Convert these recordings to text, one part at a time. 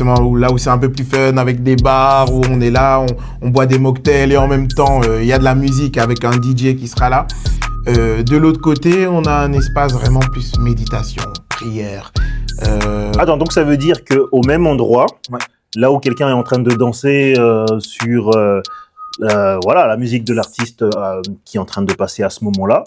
justement là où c'est un peu plus fun avec des bars où on est là, on boit des mocktails et en même temps il y a de la musique avec un DJ qui sera là. De l'autre côté, on a un espace vraiment plus méditation, prière. Attends, donc ça veut dire qu'au même endroit, Ouais. là où quelqu'un est en train de danser sur voilà, la musique de l'artiste qui est en train de passer à ce moment-là,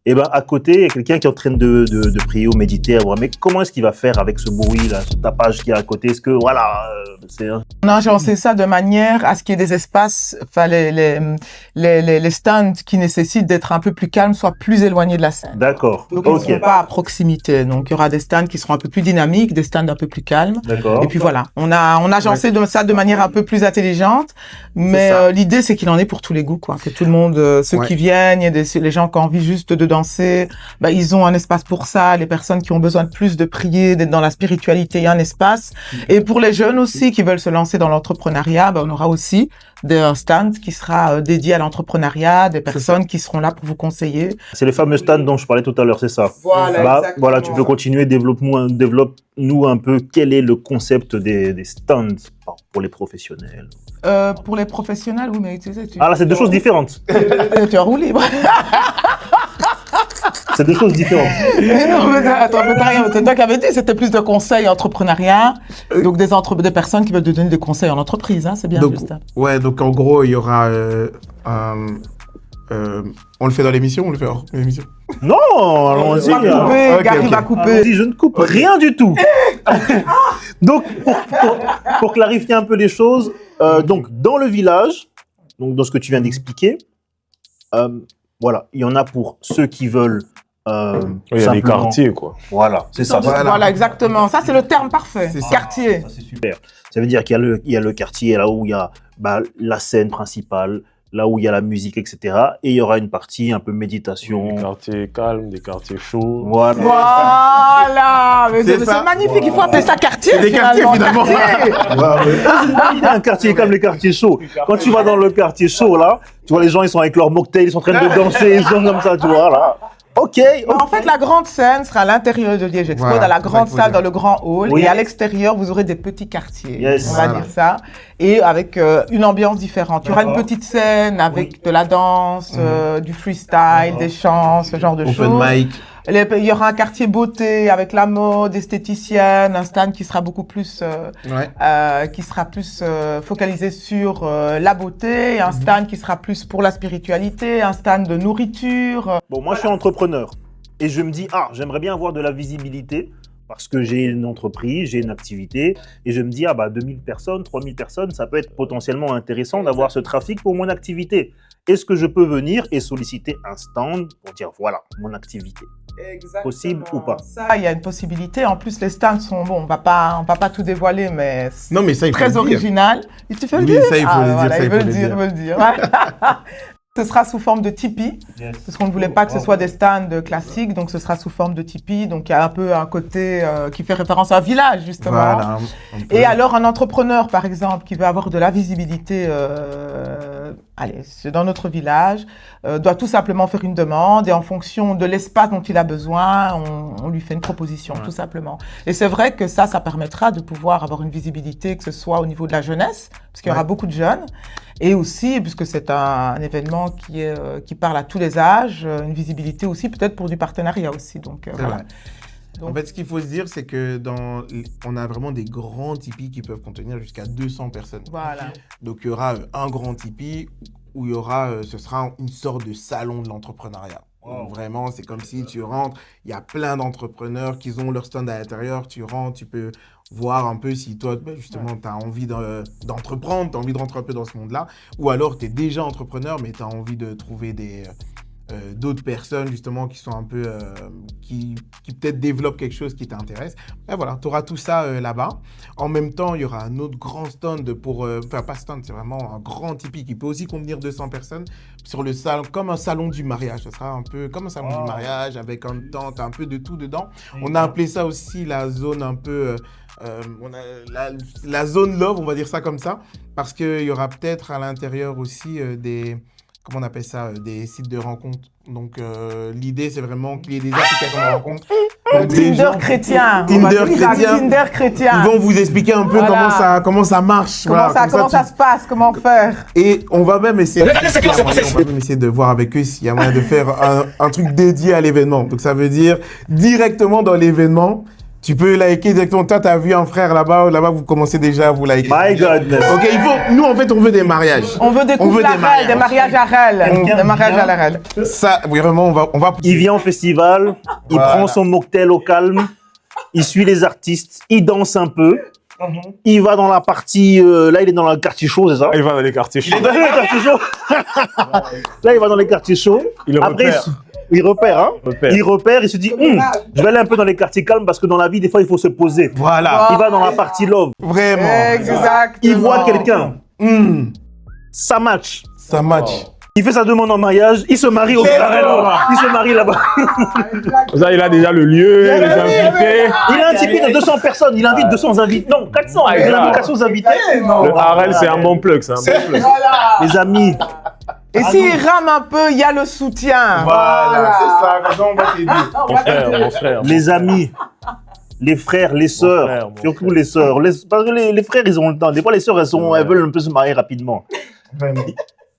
et ben à côté, il y a quelqu'un qui est en train de prier ou méditer. Mais comment est-ce qu'il va faire avec ce bruit là, ce tapage qui est à côté? Est-ce que voilà, c'est On a agencé ça de manière à ce qu'il y ait des espaces, enfin les stands qui nécessitent d'être un peu plus calmes soient plus éloignés de la scène. d'accord. Donc ils ne Ok. seront pas à proximité. Donc il y aura des stands qui seront un peu plus dynamiques, des stands un peu plus calmes. D'accord. Et puis voilà, on a agencé ça de manière un peu plus intelligente, mais ça. l'idée c'est qu'il en est pour tous les goûts, quoi. Que tout le monde, ceux Ouais. qui viennent, il y a les gens qui ont envie juste de danser, bah, ils ont un espace pour ça. Les personnes qui ont besoin de plus de prier, d'être dans la spiritualité, il y a un espace. Et pour les jeunes aussi qui veulent se lancer dans l'entrepreneuriat, bah, on aura aussi un stand qui sera dédié à l'entrepreneuriat, des personnes qui seront là pour vous conseiller. C'est les fameux stands dont je parlais tout à l'heure, c'est ça. Voilà, exactement. Voilà, tu peux continuer, développe-nous un peu quel est le concept des stands pour les professionnels. Pour les professionnels, oui, mais tu sais, Ah là, c'est deux choses différentes. tu es en roue libre. C'est deux choses différentes. Mais non, mais attends, mais t'as rien. C'est toi qui avais dit, c'était plus de conseils entrepreneuriat. Donc des personnes qui veulent te donner des conseils en entreprise, hein, c'est bien Donc, juste. ouais, donc en gros, il y aura... on le fait dans l'émission ou on le fait hors l'émission? Non, allons-y. On va couper, Ok, Gary ok. va couper. Allons-y, je ne coupe rien du tout. Donc, pour clarifier un peu les choses, donc dans le village, donc dans ce que tu viens d'expliquer, voilà, il y en a pour ceux qui veulent. Il y a les simplement- quartiers, quoi. Voilà, c'est ça. Voilà, exactement. Ça, c'est le terme parfait. C'est ça. Quartier. Ça, c'est super. Ça veut dire qu'il y a le quartier là où il y a la scène principale, là où il y a la musique, etc. Et il y aura une partie un peu méditation. Des quartiers calmes, des quartiers chauds. Voilà. Voilà. Mais C'est c'est ça. magnifique. Il faut appeler ça quartier. C'est des quartiers, finalement. Quartier. Un quartier calme, les quartiers chauds. Quand tu vas dans le quartier chaud, là, tu vois les gens, ils sont avec leur mocktail, ils sont en train de danser, ils sont comme ça, tu vois, là. Ok. En fait, la grande scène sera à l'intérieur de Liège Expo, Voilà, dans la c'est ça grande qu'il faut salle, dire. dans le grand hall. Oui. Et à l'extérieur, vous aurez des petits quartiers. Yes. On va Voilà. dire ça. Et avec une ambiance différente. Il y aura une D'accord. petite scène avec de la danse, du freestyle, des chants, ce genre de Open choses. mic. Il y aura un quartier beauté avec la mode, esthéticienne, un stand qui sera beaucoup plus, focalisé sur la beauté, un stand qui sera plus pour la spiritualité, un stand de nourriture. Bon, moi, je suis entrepreneur. Et je me dis, j'aimerais bien avoir de la visibilité parce que j'ai une entreprise, j'ai une activité. Et je me dis, 2000 personnes, 3000 personnes, ça peut être potentiellement intéressant d'avoir ce trafic pour mon activité. Est-ce que je peux venir et solliciter un stand pour dire, voilà, mon activité? Exactement. Possible ou pas? Ça, il y a une possibilité. En plus, les stands sont on va pas tout dévoiler, mais c'est Non, mais ça, il faut très le dire. original. Et tu fais le Oui, dire? ça, il faut le dire, voilà, ça, il il veut faut le le dire, dire. il veut le dire. Ce sera sous forme de Tipeee, parce qu'on ne voulait pas que ce soit des stands classiques, donc ce sera sous forme de Tipeee. Donc il y a un peu un côté qui fait référence à un village, justement. Voilà. un peu. Et alors, un entrepreneur, par exemple, qui veut avoir de la visibilité c'est dans notre village, doit tout simplement faire une demande et en fonction de l'espace dont il a besoin, on lui fait une proposition, tout simplement. Et c'est vrai que ça permettra de pouvoir avoir une visibilité, que ce soit au niveau de la jeunesse, parce qu'il y aura beaucoup de jeunes, et aussi, puisque c'est un événement qui parle à tous les âges, une visibilité aussi peut-être pour du partenariat aussi. Donc, voilà. Vrai. En fait, ce qu'il faut se dire, c'est que on a vraiment des grands Tipeee qui peuvent contenir jusqu'à 200 personnes. Voilà. Donc, il y aura un grand Tipeee où ce sera une sorte de salon de l'entrepreneuriat. Donc, vraiment, c'est comme si tu rentres, il y a plein d'entrepreneurs qui ont leur stand à l'intérieur, tu rentres, tu peux voir un peu si toi, justement, tu as envie d'entreprendre, tu as envie de rentrer un peu dans ce monde-là, ou alors tu es déjà entrepreneur, mais tu as envie de trouver d'autres personnes justement qui sont un peu qui peut-être développent quelque chose qui t'intéresse. Et voilà, tu auras tout ça là-bas. En même temps, il y aura un autre grand stand pas stand, c'est vraiment un grand Tipeee qui peut aussi contenir 200 personnes sur le salon, comme un salon du mariage. Ça sera un peu comme un salon du mariage avec un tente, un peu de tout dedans. On a appelé ça aussi la zone un peu on a la zone love, on va dire ça comme ça, parce qu'il y aura peut-être à l'intérieur aussi comment on appelle ça, des sites de rencontres. Donc, l'idée, c'est vraiment qu'il y ait des applications de rencontres. Donc, des Tinder gens- chrétien. Tinder On va dire ça, chrétien. Tinder chrétien. Ils vont vous expliquer un peu Voilà. comment ça marche. Comment, Voilà, ça, comme comment ça tu- se passe, comment faire. Et on va même essayer, de voir avec eux s'il y a moyen de faire un truc dédié à l'événement. Donc, ça veut dire directement dans l'événement, tu peux liker directement. Toi, tu as vu un frère là-bas, vous commencez déjà à vous liker. My goodness. Ok, nous, en fait, on veut des mariages. On veut des couples à rel, des mariages à rel. Quelqu'un Des mariages vient. à la rel. Ça, vraiment, on va Il vient au festival, il Voilà. prend son mocktail au calme, il suit les artistes, il danse un peu, il va dans la partie... là, il est dans le quartier chaud, c'est ça? Il va dans les quartiers Il chauds. est dans les quartiers chauds. Là, il va dans les quartiers chauds. Il Après, repère. il repère, hein. Repère. Il repère, il se dit, je vais aller un peu dans les quartiers calmes parce que dans la vie, des fois, il faut se poser. Voilà, Il va dans la partie love. vraiment. Exactement. Il voit quelqu'un. Hmm, Ça match. ça match. Il fait sa demande en mariage. Il se marie au Il se marie là-bas. Ça, il a déjà le lieu, les invités. Il a un tipi de 200 personnes. Il invite 200 invités. Non, 400. Il a invitation aux invités. Le Harel, c'est un bon plug, c'est un bon plug. Voilà. Les amis, Et s'il rame un peu, il y a le soutien. Voilà, c'est ça. Comme ça, on va t'aider. Mon frère. les amis, les frères, les sœurs, frère, mon surtout les sœurs. Parce que les frères, ils ont le temps. Des fois, les sœurs, elles veulent un peu se marier rapidement. Vraiment.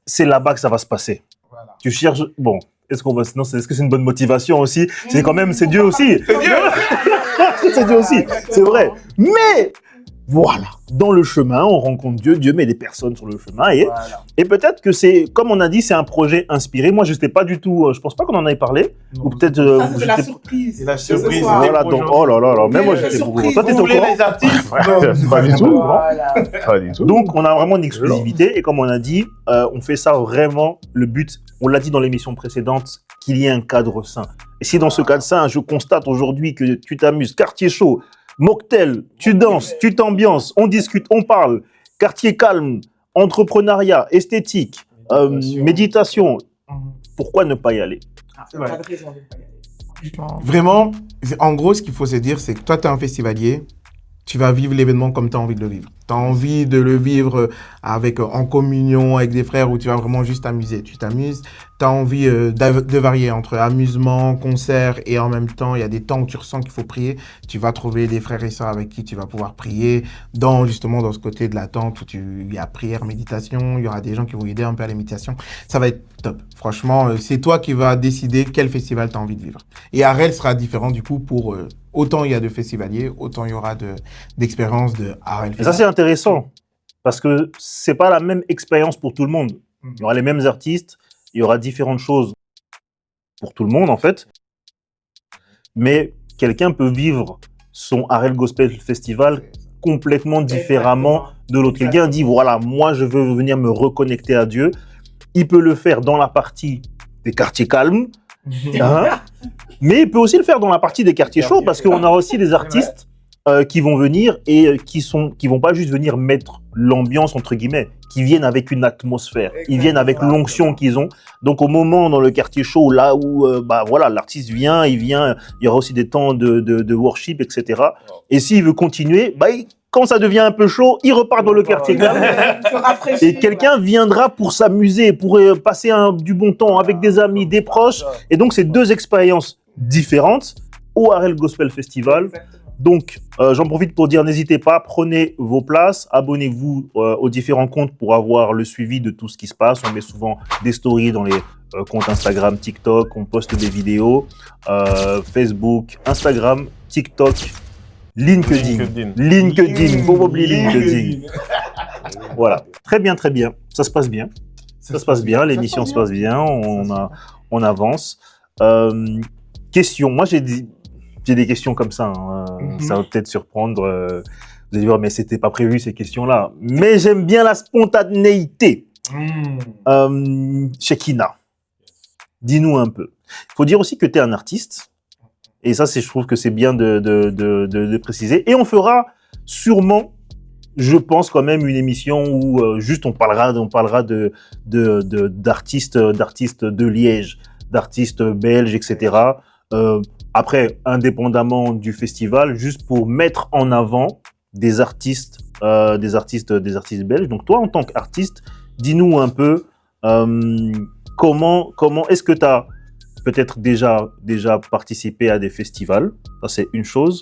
C'est là-bas que ça va se passer. Voilà. Tu cherches. Bon, est-ce que c'est une bonne motivation aussi? C'est quand même, c'est Dieu aussi. C'est Dieu. C'est Dieu aussi, c'est vrai. Mais voilà, dans le chemin, on rencontre Dieu. Dieu met des personnes sur le chemin et peut-être que c'est, comme on a dit, c'est un projet inspiré. Moi, je n'étais pas du tout. Je pense pas qu'on en avait parlé. Ou peut-être. Ça, c'est la j'étais- surprise. C'est la surprise. soir. Voilà, donc oh là là là. Même moi, j'étais surprise. Toi, t'étais Vous au voulez courant? les artistes? Pas du tout. Voilà. Pas du tout. Donc, on a vraiment une exclusivité et comme on a dit, on fait ça vraiment. Le but, on l'a dit dans l'émission précédente, qu'il y ait un cadre sain. Et si dans ce cadre sain, je constate aujourd'hui que tu t'amuses, quartier chaud, mocktail, tu danses, tu t'ambiances, on discute, on parle, quartier calme, entrepreneuriat, esthétique, méditation, pourquoi ne pas y aller? C'est vrai. Pas de raison de pas y aller. Vraiment, en gros, ce qu'il faut se dire, c'est que toi, tu es un festivalier, tu vas vivre l'événement comme tu as envie de le vivre. Tu as envie de le vivre avec, en communion avec des frères où tu vas vraiment juste t'amuser. Tu t'amuses, tu as envie de varier entre amusement, concert et en même temps, il y a des temps où tu ressens qu'il faut prier. Tu vas trouver des frères et sœurs avec qui tu vas pouvoir prier justement dans ce côté de l'attente où il y a prière, méditation, il y aura des gens qui vont aider un peu à la méditation. Ça va être top. Franchement, c'est toi qui vas décider quel festival tu as envie de vivre. Et Harel sera différent du coup pour... autant il y a de festivaliers, autant il y aura d'expériences de Harel. Et ça, c'est intéressant parce que c'est pas la même expérience pour tout le monde. Il y aura les mêmes artistes, il y aura différentes choses pour tout le monde en fait. Mais quelqu'un peut vivre son Harel Gospel Festival complètement différemment de l'autre. Quelqu'un dit voilà, moi je veux venir me reconnecter à Dieu. Il peut le faire dans la partie des quartiers calmes, hein, mais il peut aussi le faire dans la partie des quartiers chauds parce qu'on a aussi des artistes qui vont venir et qui vont pas juste venir mettre l'ambiance entre guillemets, qui viennent avec une atmosphère, ils viennent avec l'onction qu'ils ont. Donc au moment dans le quartier chaud, là où voilà, l'artiste vient, il y aura aussi des temps de worship, etc. Et s'il veut continuer, quand ça devient un peu chaud, il repart dans le quartier calme. Se rafraîchir. Et quelqu'un viendra pour s'amuser, pour passer du bon temps avec des amis, des proches. Et donc, c'est deux expériences différentes au Harel Gospel Festival. Donc, j'en profite pour dire, n'hésitez pas, prenez vos places, abonnez-vous aux différents comptes pour avoir le suivi de tout ce qui se passe. On met souvent des stories dans les comptes Instagram, TikTok, on poste des vidéos, Facebook, Instagram, TikTok, LinkedIn. Faut pas oublier LinkedIn. Voilà. Très bien. Ça se passe bien. Ça se passe bien. L'émission se passe bien. On avance. Question. Moi, j'ai des questions comme ça. Hein. Ça va peut-être surprendre. Vous allez dire, mais c'était pas prévu ces questions-là. Mais j'aime bien la spontanéité. Shekina, dis-nous un peu. Il faut dire aussi que tu es un artiste. Et ça, je trouve que c'est bien de préciser. Et on fera sûrement, je pense, quand même une émission où juste on parlera d'artistes de Liège, d'artistes belges, etc. Après, indépendamment du festival, juste pour mettre en avant des artistes belges. Donc toi, en tant qu'artiste, dis-nous un peu Comment est-ce que tu as peut-être déjà participé à des festivals? Ça, c'est une chose.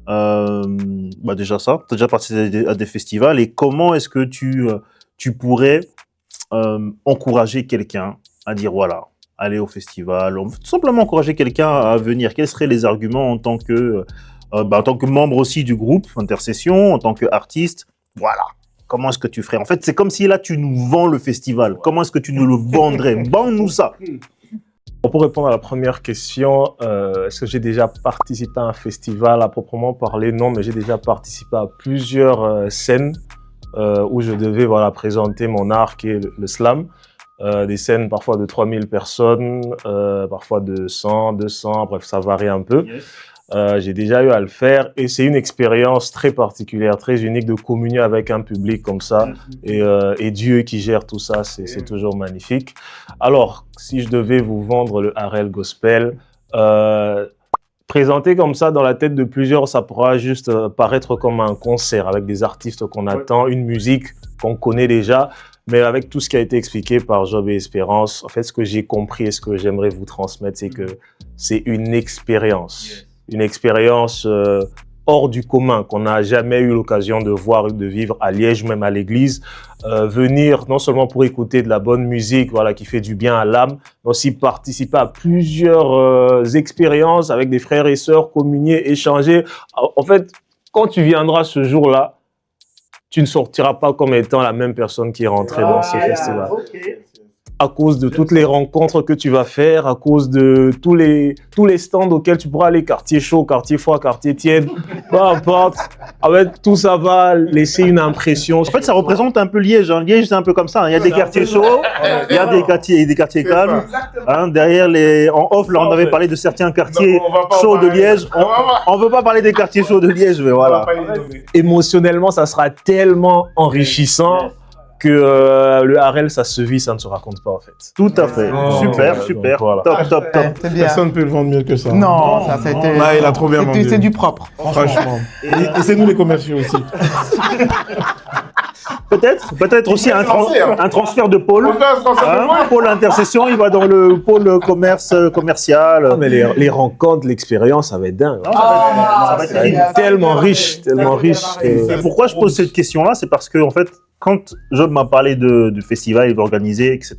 Déjà ça, tu as déjà participé à des festivals. Et comment est-ce que tu pourrais encourager quelqu'un à dire voilà, aller au festival, tout simplement encourager quelqu'un à venir? Quels seraient les arguments en tant que membre aussi du groupe Intercession, en tant qu'artiste? Voilà. Comment est-ce que tu ferais? En fait, c'est comme si là, tu nous vends le festival. Comment est-ce que tu nous le vendrais? Vends-nous ça. Pour répondre à la première question, est-ce que j'ai déjà participé à un festival à proprement parler? Non, mais j'ai déjà participé à plusieurs scènes où je devais présenter mon art qui est le slam. Des scènes parfois de 3000 personnes, parfois de 100, 200, bref, ça varie un peu. Yes. J'ai déjà eu à le faire et c'est une expérience très particulière, très unique de communier avec un public comme ça et Dieu qui gère tout ça, c'est toujours magnifique. Alors, si je devais vous vendre le Harel Gospel, présenté comme ça dans la tête de plusieurs, ça pourra juste paraître comme un concert avec des artistes qu'on attend, une musique qu'on connaît déjà. Mais avec tout ce qui a été expliqué par Job et Espérance, en fait, ce que j'ai compris et ce que j'aimerais vous transmettre, c'est que c'est une expérience. Yes. Une expérience hors du commun qu'on n'a jamais eu l'occasion de voir, de vivre à Liège, même à l'église. Venir non seulement pour écouter de la bonne musique, qui fait du bien à l'âme, mais aussi participer à plusieurs expériences avec des frères et sœurs, communier, échanger. En fait, quand tu viendras ce jour-là, tu ne sortiras pas comme étant la même personne qui est rentrée dans ce festival. Okay. À cause de toutes les rencontres que tu vas faire, à cause de tous les stands auxquels tu pourras aller, quartier chaud, quartier froid, quartier tiède, peu importe. En fait, tout ça va laisser une impression. En fait, ça représente un peu Liège. Hein. Liège, c'est un peu comme ça. Il y a des quartiers chauds, il y a des quartiers calmes. Hein, derrière en off, là, on avait parlé de certains quartiers chauds de Liège. On ne veut pas parler des quartiers chauds de Liège, mais voilà. Émotionnellement, ça sera tellement enrichissant que le Harel, ça se vit, ça ne se raconte pas en fait. Tout à fait. Super. Voilà. Top. Personne ne peut le vendre mieux que ça. Non, ça c'était... Là, il a trop bien vendu. C'est du propre. Franchement. Et c'est nous les commerciaux aussi. Peut-être aussi un transfert de pôle. Pôle Intercession, il va dans le pôle commercial. Non, mais les rencontres, l'expérience, ça va être dingue. Ça va être tellement riche. Et pourquoi je pose cette question-là, c'est parce que en fait, quand Job m'a parlé du festival, il va organiser, etc.,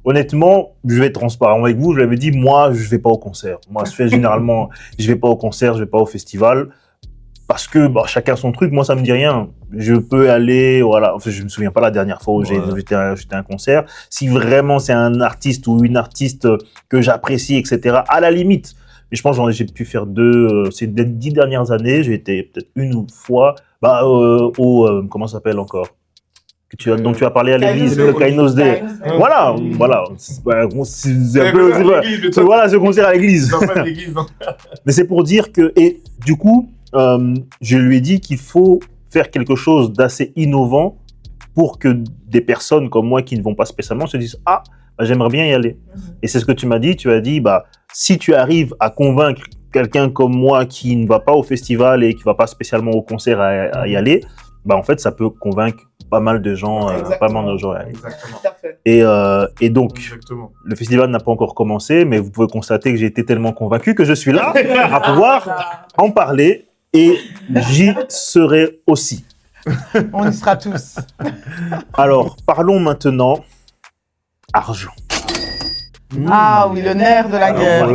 honnêtement, je vais être transparent avec vous. Je lui avais dit, moi, je ne vais pas au concert. Moi, généralement, je ne vais pas au concert, je ne vais pas au festival. Parce que chacun son truc, moi, ça ne me dit rien. Je peux aller, voilà. Enfin, je ne me souviens pas la dernière fois où j'étais à un concert. Si vraiment c'est un artiste ou une artiste que j'apprécie, etc., à la limite. Mais je pense que j'ai pu faire ces 10 dernières années, j'ai été peut-être une fois comment ça s'appelle encore dont tu as parlé à l'église, le Kainos Day. Voilà. C'est un peu, voilà, ce concert à l'église. Mais c'est pour dire que, et du coup, je lui ai dit qu'il faut faire quelque chose d'assez innovant pour que des personnes comme moi qui ne vont pas spécialement se disent « Ah, j'aimerais bien y aller. » Et c'est ce que tu m'as dit. Tu as dit, si tu arrives à convaincre quelqu'un comme moi qui ne va pas au festival et qui ne va pas spécialement au concert à y aller, en fait, ça peut convaincre pas mal de gens, à aller. Et donc, exactement. Le festival n'a pas encore commencé, mais vous pouvez constater que j'ai été tellement convaincu que je suis là à pouvoir en parler et j'y serai aussi. On y sera tous. Alors, parlons maintenant argent. Ah oui, le nerf de la guerre.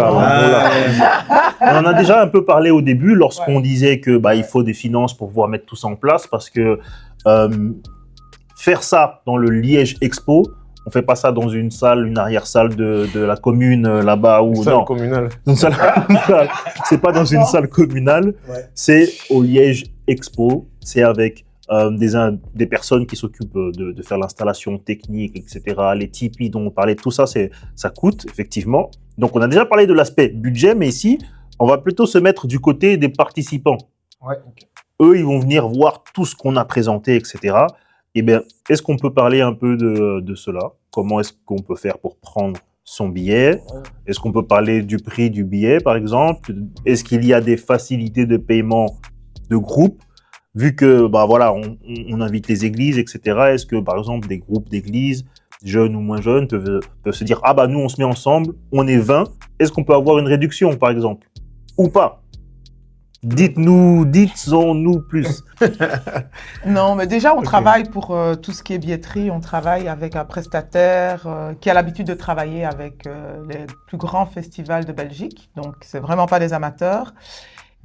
On en a déjà un peu parlé au début lorsqu'on disait que il faut des finances pour pouvoir mettre tout ça en place parce que faire ça dans le Liège Expo, on fait pas ça dans une salle, une arrière-salle de la commune là-bas ou salle communale. Une salle communale. C'est pas dans une salle communale, c'est au Liège Expo, c'est avec des personnes qui s'occupent de faire l'installation technique, etc. Les tipis dont on parlait, tout ça, ça coûte, effectivement. Donc, on a déjà parlé de l'aspect budget, mais ici, on va plutôt se mettre du côté des participants. Eux, ils vont venir voir tout ce qu'on a présenté, etc. Eh bien, est-ce qu'on peut parler un peu de cela? Comment est-ce qu'on peut faire pour prendre son billet? Est-ce qu'on peut parler du prix du billet, par exemple? Est-ce qu'il y a des facilités de paiement de groupe? Vu que, on invite les églises, etc. Est-ce que, par exemple, des groupes d'églises jeunes ou moins jeunes, peuvent se dire « Ah bah nous, on se met ensemble, on est 20, est-ce qu'on peut avoir une réduction, par exemple ?» Ou pas? Dites-en-nous plus. Non, mais déjà, on travaille pour tout ce qui est billetterie. On travaille avec un prestataire qui a l'habitude de travailler avec les plus grands festivals de Belgique. Donc, c'est vraiment pas des amateurs.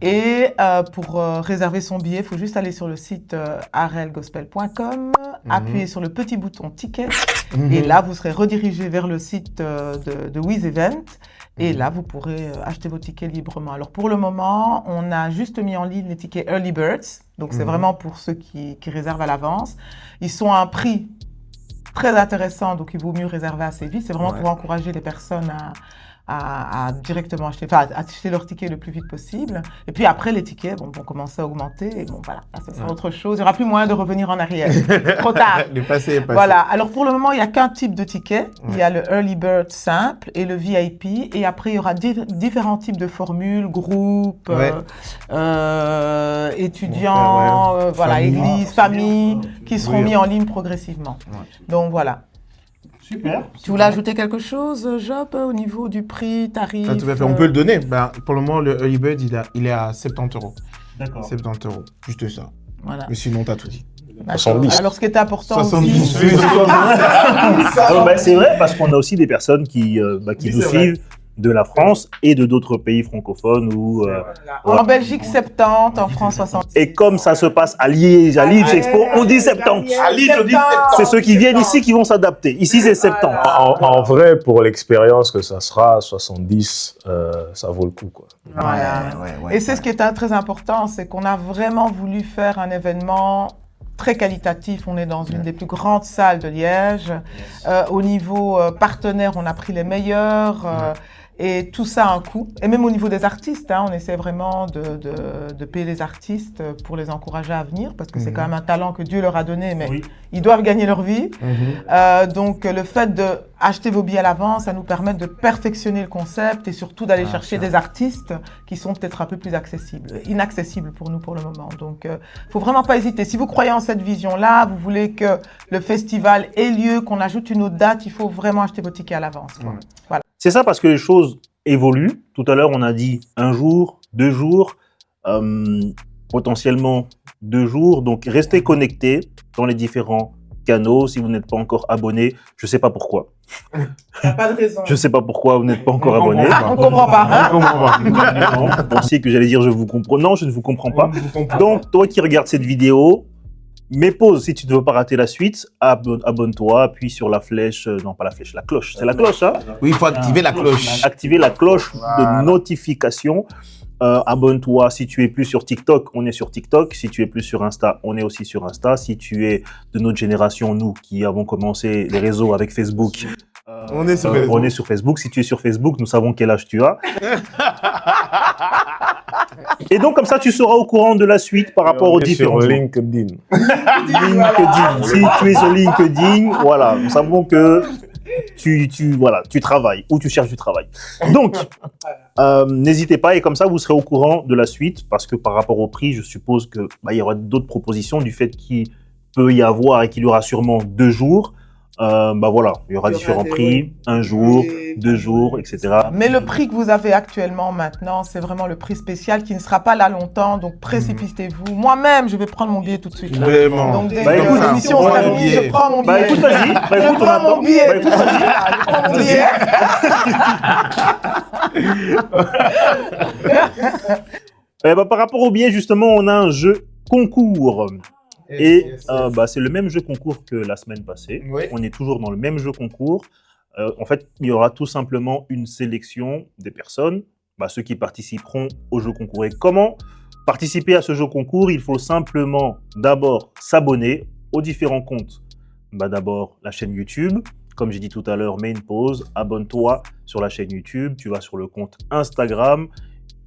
Et pour réserver son billet, il faut juste aller sur le site arelgospel.com, appuyer sur le petit bouton ticket, et là, vous serez redirigé vers le site de Wiz Event. Et là, vous pourrez acheter vos tickets librement. Alors, pour le moment, on a juste mis en ligne les tickets Early Birds. Donc, c'est vraiment pour ceux qui réservent à l'avance. Ils sont à un prix très intéressant, donc il vaut mieux réserver assez vite. C'est vraiment pour encourager les personnes à directement acheter, enfin, à acheter leur ticket le plus vite possible. Et puis après, les tickets vont commencer à augmenter. Et bon, voilà, là, ça sera autre chose. Il n'y aura plus moyen de revenir en arrière. Trop tard. Le passé est passé. Voilà. Alors, pour le moment, il n'y a qu'un type de ticket. Il y a le Early Bird simple et le VIP. Et après, il y aura différents types de formules, groupes, étudiants, voilà, églises, familles, qui seront mis en ligne progressivement. Donc, voilà. Super. Tu voulais ajouter quelque chose, Job, au niveau du prix, tarif? Tout à fait. On peut le donner. Ben, pour le moment, le Early Bird, il est à 70 €. D'accord. 70 €. Juste ça. Voilà. Mais sinon, t'as tout dit. 70. Alors, ce qui est important 70. aussi... Alors, ben, c'est vrai, parce qu'on a aussi des personnes qui nous suivent de la France et de d'autres pays francophones où... En Belgique, 70, en France, 60. Et comme ça se passe à Liège, à Leeds Expo, on dit 70. À Leeds, on dit 70. C'est ceux qui viennent ici qui vont s'adapter. Ici, c'est 70. En vrai, pour l'expérience que ça sera, 70, ça vaut le coup, quoi. Voilà. Et c'est ce qui est très important, c'est qu'on a vraiment voulu faire un événement très qualitatif. On est dans une des plus grandes salles de Liège. Au niveau partenaire, on a pris les meilleurs. Et tout ça a un coût. Et même au niveau des artistes, on essaie vraiment de payer les artistes pour les encourager à venir, parce que c'est quand même un talent que Dieu leur a donné, mais ils doivent gagner leur vie. Donc le fait d'acheter vos billets à l'avance, ça nous permet de perfectionner le concept et surtout d'aller chercher des artistes qui sont peut-être un peu plus inaccessibles pour nous pour le moment. Donc faut vraiment pas hésiter. Si vous croyez en cette vision-là, vous voulez que le festival ait lieu, qu'on ajoute une autre date, il faut vraiment acheter vos tickets à l'avance. Voilà. C'est ça, parce que les choses évoluent. Tout à l'heure, on a dit 1 jour, 2 jours, potentiellement 2 jours. Donc, restez connectés dans les différents canaux. Si vous n'êtes pas encore abonné, je ne sais pas pourquoi. Il n'y a pas de raison. Je ne sais pas pourquoi vous n'êtes pas encore abonné. On ne comprend pas. Vous pensiez que j'allais dire je vous comprends. Non, je ne vous comprends pas. Donc, toi qui regardes cette vidéo, mets pause si tu ne veux pas rater la suite, abonne-toi, appuie sur la flèche, non pas la flèche, la cloche. C'est la cloche, hein? Oui, il faut activer la cloche. Activer la cloche de notification. Abonne-toi si tu es plus sur TikTok, on est sur TikTok. Si tu es plus sur Insta, on est aussi sur Insta. Si tu es de notre génération, nous qui avons commencé les réseaux avec Facebook, on est sur Facebook. On est sur Facebook. Si tu es sur Facebook, nous savons quel âge tu as. Et donc, comme ça, tu seras au courant de la suite par rapport aux différents. Sur LinkedIn. LinkedIn. Si tu es sur LinkedIn, voilà, nous savons que tu travailles ou tu cherches du travail. Donc, n'hésitez pas, et comme ça, vous serez au courant de la suite, parce que par rapport au prix, je suppose que il y aura d'autres propositions du fait qu'il peut y avoir et qu'il y aura sûrement 2 jours. Voilà, il y aura différents prix, 1 jour, 2 jours, etc. Mais le prix que vous avez actuellement maintenant, c'est vraiment le prix spécial qui ne sera pas là longtemps, donc précipitez-vous. Moi-même, je vais prendre mon billet tout de suite. Là. Vraiment. Donc dès Bah, que écoute, l'émission sera finie, je prends mon billet. Écoute, vas-y. Je prends mon billet. Je prends mon billet. Par rapport au billet, justement, on a un jeu concours. Et c'est le même jeu concours que la semaine passée. Oui. On est toujours dans le même jeu concours. En fait, il y aura tout simplement une sélection des personnes, ceux qui participeront au jeu concours. Et comment participer à ce jeu concours? Il faut simplement d'abord s'abonner aux différents comptes. D'abord, la chaîne YouTube. Comme j'ai dit tout à l'heure, mets une pause, abonne-toi sur la chaîne YouTube. Tu vas sur le compte Instagram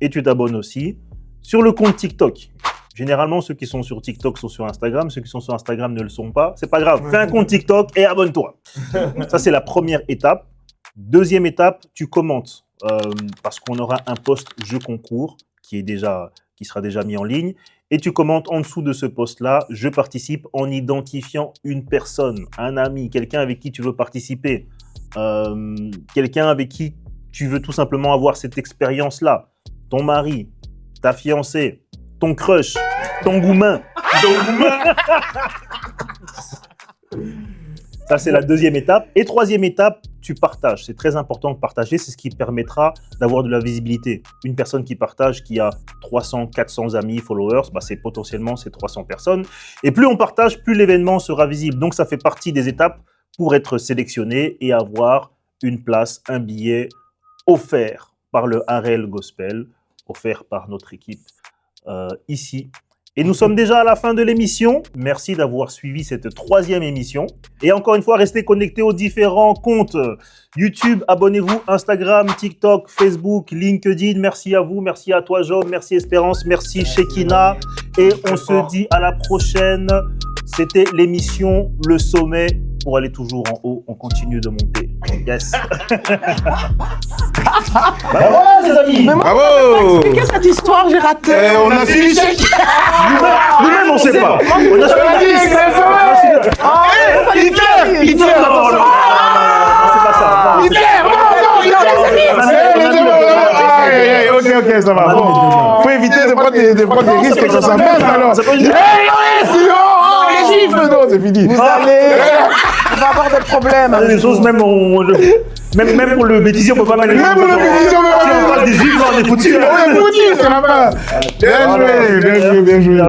et tu t'abonnes aussi. Sur le compte TikTok. Généralement, ceux qui sont sur TikTok sont sur Instagram. Ceux qui sont sur Instagram ne le sont pas. C'est pas grave. Fais un compte TikTok et abonne-toi. Ça, c'est la première étape. Deuxième étape, tu commentes. Parce qu'on aura un post jeu concours qui sera déjà mis en ligne. et tu commentes en dessous de ce post-là, je participe en identifiant une personne, un ami, quelqu'un avec qui tu veux participer, quelqu'un avec qui tu veux tout simplement avoir cette expérience-là, ton mari, ta fiancée, ton crush, ton goumin. Ça, c'est la deuxième étape. Et troisième étape, tu partages. C'est très important de partager. C'est ce qui permettra d'avoir de la visibilité. Une personne qui partage, qui a 300, 400 amis, followers, c'est potentiellement ces 300 personnes. Et plus on partage, plus l'événement sera visible. Donc, ça fait partie des étapes pour être sélectionné et avoir une place, un billet offert par le Harel Gospel, offert par notre équipe ici. Et nous sommes déjà à la fin de l'émission. Merci d'avoir suivi cette troisième émission. Et encore une fois, restez connectés aux différents comptes YouTube. Abonnez-vous, Instagram, TikTok, Facebook, LinkedIn. Merci à vous, merci à toi, Job, merci Espérance, merci Shekina. Et on se dit à la prochaine. C'était l'émission Le Sommet. Pour aller toujours en haut, on continue de monter. Yes. Bravo, les amis. Bravo. Expliquez cette histoire, j'ai raté. On a fini Nous-mêmes, on ne sait pas. On a Hitler. c'est pas ça. Ok, ça va. Bon, faut éviter de prendre des risques que ça passe alors. Les gifles, non, c'est fini. Vous allez... On va avoir des problèmes. Des choses, même pour le bêtisier, on ne peut pas mettre les Même choses. le bêtisier, on peut pas Si on parle des gifles, on est foutus. On est foutus, ça va pas. Bien joué.